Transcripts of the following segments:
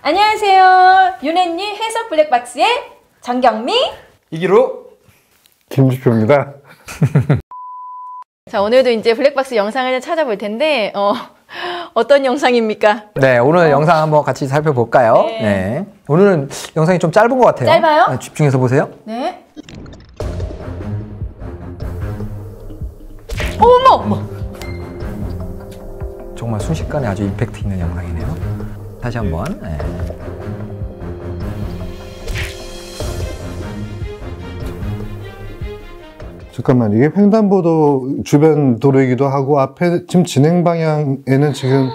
안녕하세요. 윤혜님 해석 블랙박스의 정경미 이기로 김주표입니다. 자, 오늘도 이제 블랙박스 영상을 찾아볼 텐데 어떤 영상입니까? 네, 오늘 영상 한번 같이 살펴볼까요? 네. 네. 오늘은 영상이 좀 짧은 것 같아요. 짧아요? 네, 집중해서 보세요. 네. 어머! 정말 순식간에 아주 임팩트 있는 영상이네요. 다시 한번. 네. 잠깐만, 이게 횡단보도 주변 도로이기도 하고 앞에 지금 진행 방향에는 지금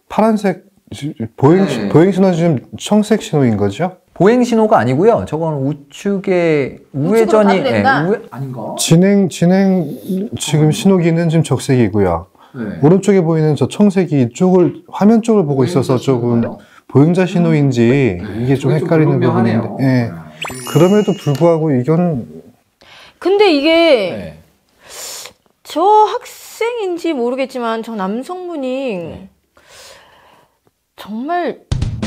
파란색 보행 신호 지금 청색 신호인 거죠? 보행 신호가 아니고요. 저건 우측에 우회전이 아닌가? 진행 지금 신호기는 지금 적색이고요. 네. 오른쪽에 보이는 저 청색이 이쪽을 화면 쪽을 보고 있어서 조금 보행자 신호인지 이게 좀 헷갈리는 부분인데. 예. 그럼에도 불구하고 이건 근데 이게 네. 저 학생인지 모르겠지만 저 남성분이 정말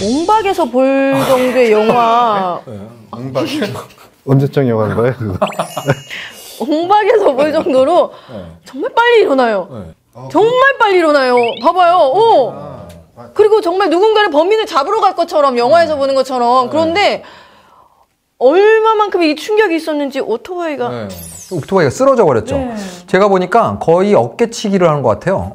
옹박에서 볼 정도의 영화 언제적 영화인 거예요? 그거? 옹박에서 볼 정도로 정말 빨리 일어나요. 정말 빨리 일어나요. 봐봐요. 그리고 정말 누군가를 범인을 잡으러 갈 것처럼 영화에서 보는 것처럼. 그런데 얼마만큼의 이 충격이 있었는지 오토바이가 오토바이가 쓰러져 버렸죠. 네. 제가 보니까 거의 어깨치기를 하는 것 같아요.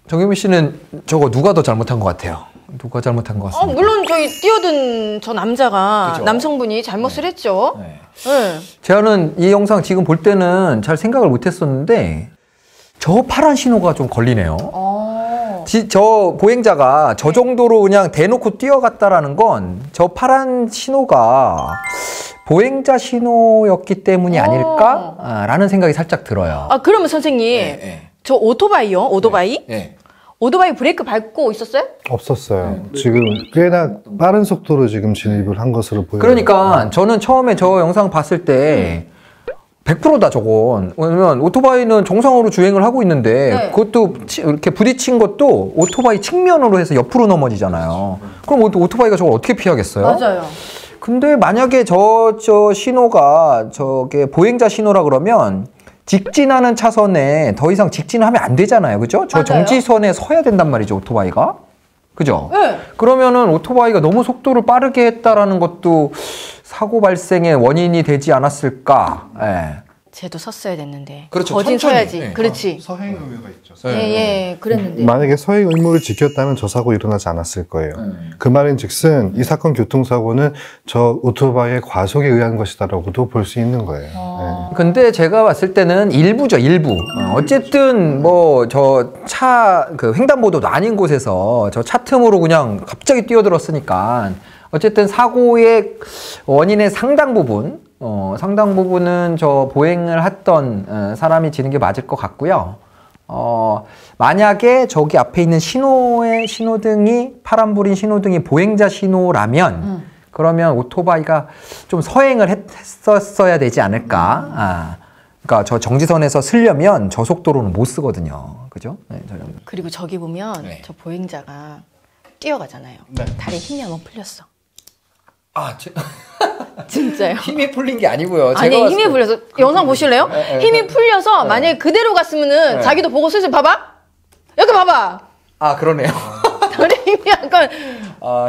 정유미 씨는 저거 누가 더 잘못한 것 같아요? 누가 잘못한 것 같습니다. 물론 저희 뛰어든 저 남자가 그죠? 남성분이 잘못을 했죠. 네. 네. 제가는 이 영상 지금 볼 때는 잘 생각을 못 했었는데 저 파란 신호가 좀 걸리네요. 저 보행자가 저 정도로 그냥 대놓고 뛰어갔다라는 건 저 파란 신호가 보행자 신호였기 때문이 아닐까라는 생각이 살짝 들어요. 그러면 선생님, 저 오토바이요? 오토바이? 오토바이 브레이크 밟고 있었어요? 없었어요. 지금 꽤나 빠른 속도로 지금 진입을 한 것으로 보여요. 그러니까 저는 처음에 저 영상 봤을 때 100%다 저건. 왜냐면 오토바이는 정상으로 주행을 하고 있는데 그것도 이렇게 부딪힌 것도 오토바이 측면으로 해서 옆으로 넘어지잖아요. 그럼 오토바이가 저걸 어떻게 피하겠어요? 맞아요. 근데 만약에 저 신호가 저게 보행자 신호라 그러면 직진하는 차선에 더 이상 직진하면 안 되잖아요. 그죠? 저 정지선에 서야 된단 말이죠, 오토바이가. 그죠? 네. 그러면은 오토바이가 너무 속도를 빠르게 했다라는 것도 사고 발생의 원인이 되지 않았을까? 쟤도 섰어야 됐는데. 그렇죠. 거진 천천히. 서야지. 그렇지. 서행 의무가 있죠. 그랬는데. 만약에 서행 의무를 지켰다면 저 사고 일어나지 않았을 거예요. 그 말인즉슨 이 사건 교통사고는 저 오토바이의 과속에 의한 것이다라고도 볼 수 있는 거예요. 근데 제가 봤을 때는 일부죠, 일부. 어쨌든 뭐 저 차 그 횡단보도도 아닌 곳에서 저 차 틈으로 그냥 갑자기 뛰어들었으니까 어쨌든 사고의 원인의 상당 부분은 저 보행을 했던 사람이 지는 게 맞을 것 같고요. 만약에 저기 앞에 있는 신호등이 파란불인 신호등이 보행자 신호라면 그러면 오토바이가 좀 서행을 했었어야 되지 않을까. 그러니까 저 정지선에서 쓰려면 저 속도로는 못 쓰거든요. 그죠? 네, 그리고 저기 보면 저 보행자가 뛰어가잖아요. 다리에 힘이 한번 풀렸어. 진짜요? 힘이 풀린 게 아니고요. 아니, 힘이 풀려서 영상 보실래요? 힘이 풀려서 만약에 그대로 갔으면은 자기도 보고 슬슬 봐봐. 여기 봐봐. 그러네요. 다리 힘이 약간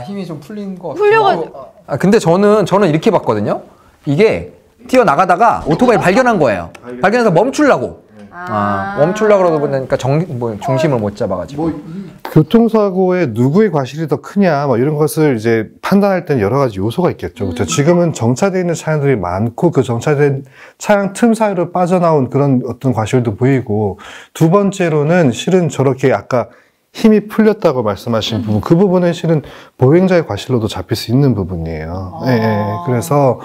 힘이 좀 풀린 것 같아요. 풀려가지고. 근데 저는 이렇게 봤거든요. 이게 뛰어나가다가 오토바이 발견한 거예요. 발견해서 멈추려고. 멈추려고 그러다 보니까 중심을 못 잡아가지고. 교통사고에 누구의 과실이 더 크냐, 이런 것을 이제 판단할 때는 여러 가지 요소가 있겠죠. 그렇죠? 지금은 정차되어 있는 차량들이 많고 그 정차된 차량 틈 사이로 빠져나온 그런 어떤 과실도 보이고, 두 번째로는 실은 저렇게 아까 힘이 풀렸다고 말씀하신 부분, 그 부분은 실은 보행자의 과실로도 잡힐 수 있는 부분이에요. 그래서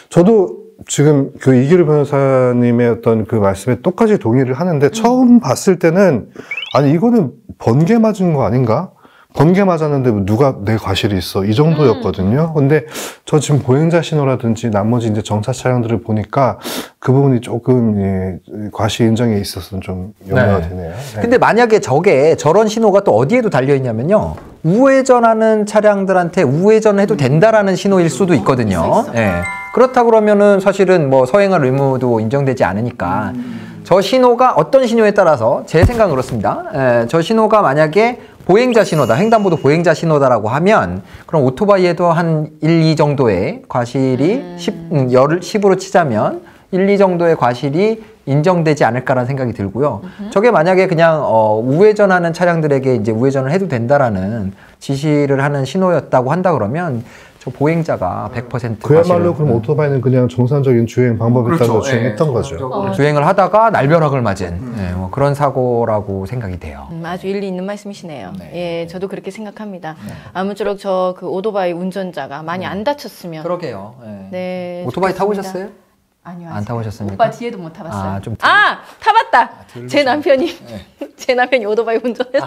저도 지금 그 이기루 변호사님의 어떤 그 말씀에 똑같이 동의를 하는데, 처음 봤을 때는 아니 이거는 번개 맞은 거 아닌가? 번개 맞았는데 누가 내 과실이 있어? 이 정도였거든요. 근데 저 지금 보행자 신호라든지 나머지 이제 정차 차량들을 보니까 그 부분이 조금 과실 인정에 있어서 좀 염려가 되네요. 근데 만약에 저런 신호가 또 어디에도 달려 있냐면요. 우회전하는 차량들한테 우회전을 해도 된다라는 신호일 수도 있거든요. 예. 그렇다 그러면은 사실은 뭐 서행할 의무도 인정되지 않으니까 저 신호가 어떤 신호에 따라서 제 생각은 그렇습니다. 예, 저 신호가 만약에 보행자 신호다, 횡단보도 보행자 신호다라고 하면 그럼 오토바이에도 한 1, 2 정도의 과실이 10으로 치자면 1, 2 정도의 과실이 인정되지 않을까라는 생각이 들고요. 저게 만약에 그냥 우회전하는 차량들에게 이제 우회전을 해도 된다라는 지시를 하는 신호였다고 한다 그러면 저 보행자가 100% 그야말로 그럼 오토바이는 그냥 정상적인 주행 방법에 따라서 주행했던 거죠. 주행을 하다가 날벼락을 맞은 뭐 그런 사고라고 생각이 돼요. 아주 일리 있는 말씀이시네요. 예, 저도 그렇게 생각합니다. 아무쪼록 저 그 오토바이 운전자가 많이 안 다쳤으면. 그러게요. 네. 오토바이 좋겠습니다. 타보셨어요? 아니요. 안 타보셨습니까? 오빠 뒤에도 못 타봤어요. 타봤다. 제 남편이 제 남편이 오토바이 운전해서.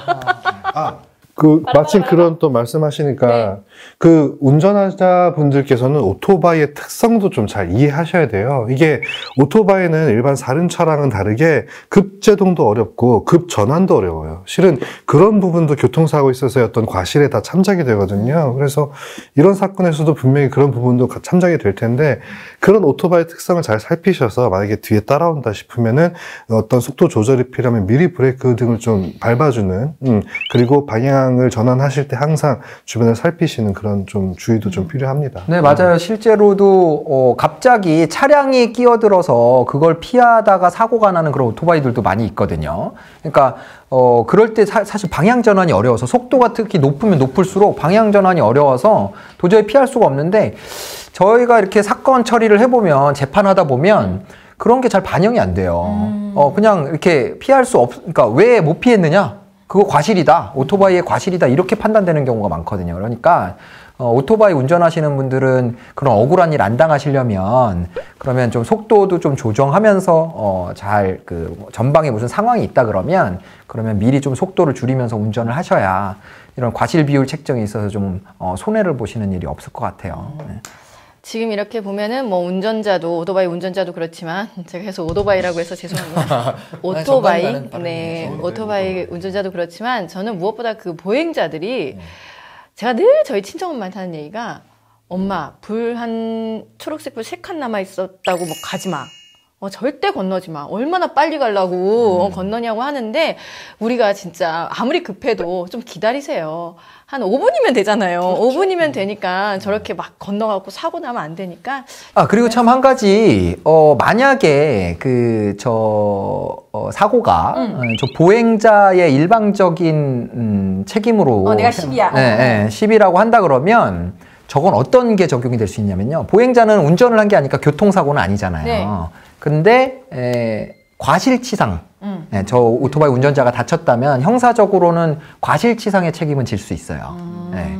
마침 그런 또 말씀하시니까 그 운전하자 분들께서는 오토바이의 특성도 좀 잘 이해하셔야 돼요. 이게 오토바이는 일반 다른 차량은 다르게 급제동도 어렵고 급전환도 어려워요. 실은 그런 부분도 교통사고에 있어서의 어떤 과실에 다 참작이 되거든요. 그래서 이런 사건에서도 분명히 그런 부분도 참작이 될 텐데 그런 오토바이 특성을 잘 살피셔서 만약에 뒤에 따라온다 싶으면은 어떤 속도 조절이 필요하면 미리 브레이크 등을 좀 밟아주는 그리고 방향을 전환하실 때 항상 주변을 살피시는 그런 좀 주의도 좀 필요합니다. 네, 맞아요. 실제로도 갑자기 차량이 끼어들어서 그걸 피하다가 사고가 나는 그런 오토바이들도 많이 있거든요. 그러니까 그럴 때 사실 방향 전환이 어려워서 속도가 특히 높으면 높을수록 방향 전환이 어려워서 도저히 피할 수가 없는데 저희가 이렇게 사건 처리를 해보면 재판하다 보면 그런 게 잘 반영이 안 돼요. 그냥 이렇게 피할 수 그러니까 왜 못 피했느냐? 그거 과실이다. 오토바이의 과실이다. 이렇게 판단되는 경우가 많거든요. 그러니까 오토바이 운전하시는 분들은 그런 억울한 일 안 당하시려면 그러면 좀 속도도 좀 조정하면서 잘 전방에 무슨 상황이 있다 그러면 미리 좀 속도를 줄이면서 운전을 하셔야 이런 과실 비율 책정에 있어서 좀 손해를 보시는 일이 없을 것 같아요. 네. 지금 이렇게 보면은 뭐 운전자도 오토바이 운전자도 그렇지만 제가 계속 오토바이라고 해서 죄송합니다. 오토바이 오토바이 운전자도 그렇지만 저는 무엇보다 그 보행자들이 제가 늘 저희 친정엄마한테 하는 얘기가 엄마 불 한 초록색 불 3칸 남아 있었다고 뭐 가지 마. 절대 건너지 마. 얼마나 빨리 가려고 건너냐고 하는데 우리가 진짜 아무리 급해도 좀 기다리세요. 한 5분이면 되잖아요. 그렇죠. 5분이면 되니까 저렇게 막 건너가고 사고 나면 안 되니까. 그리고 참 한 가지 만약에 사고가 저 보행자의 일방적인 책임으로 내가 10이야. 네, 10이라고 한다 그러면 저건 어떤 게 적용이 될 수 있냐면요. 보행자는 운전을 한 게 아니니까 교통사고는 아니잖아요. 네. 근데 과실치상, 저 오토바이 운전자가 다쳤다면 형사적으로는 과실치상의 책임은 질 수 있어요. 네.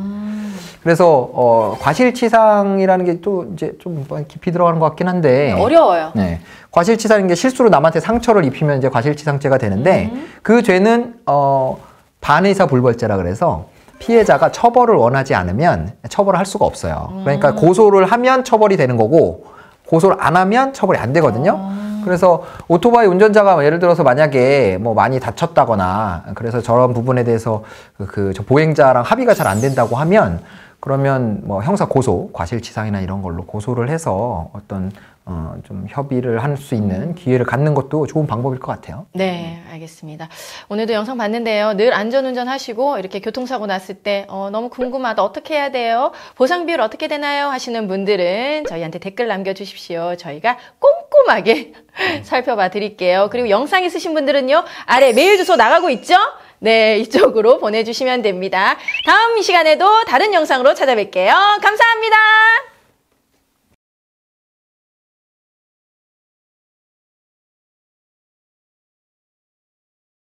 그래서 과실치상이라는 게 또 이제 좀 깊이 들어가는 것 같긴 한데 어려워요. 네. 과실치상인 게 실수로 남한테 상처를 입히면 이제 과실치상죄가 되는데 그 죄는 반의사 불벌죄라 그래서 피해자가 처벌을 원하지 않으면 처벌을 할 수가 없어요. 그러니까 고소를 하면 처벌이 되는 거고 고소를 안 하면 처벌이 안 되거든요. 그래서 오토바이 운전자가 예를 들어서 만약에 뭐 많이 다쳤다거나 그래서 저런 부분에 대해서 저 보행자랑 합의가 잘 안 된다고 하면 그러면 뭐 형사 고소, 과실치상이나 이런 걸로 고소를 해서 어떤 좀 협의를 할 수 있는 기회를 갖는 것도 좋은 방법일 것 같아요. 네, 알겠습니다. 오늘도 영상 봤는데요. 늘 안전운전 하시고 이렇게 교통사고 났을 때 너무 궁금하다. 어떻게 해야 돼요? 보상 비율 어떻게 되나요? 하시는 분들은 저희한테 댓글 남겨주십시오. 저희가 꼼꼼하게 살펴봐 드릴게요. 그리고 영상 있으신 분들은요. 아래 메일 주소 나가고 있죠? 네, 이쪽으로 보내주시면 됩니다. 다음 시간에도 다른 영상으로 찾아뵐게요. 감사합니다.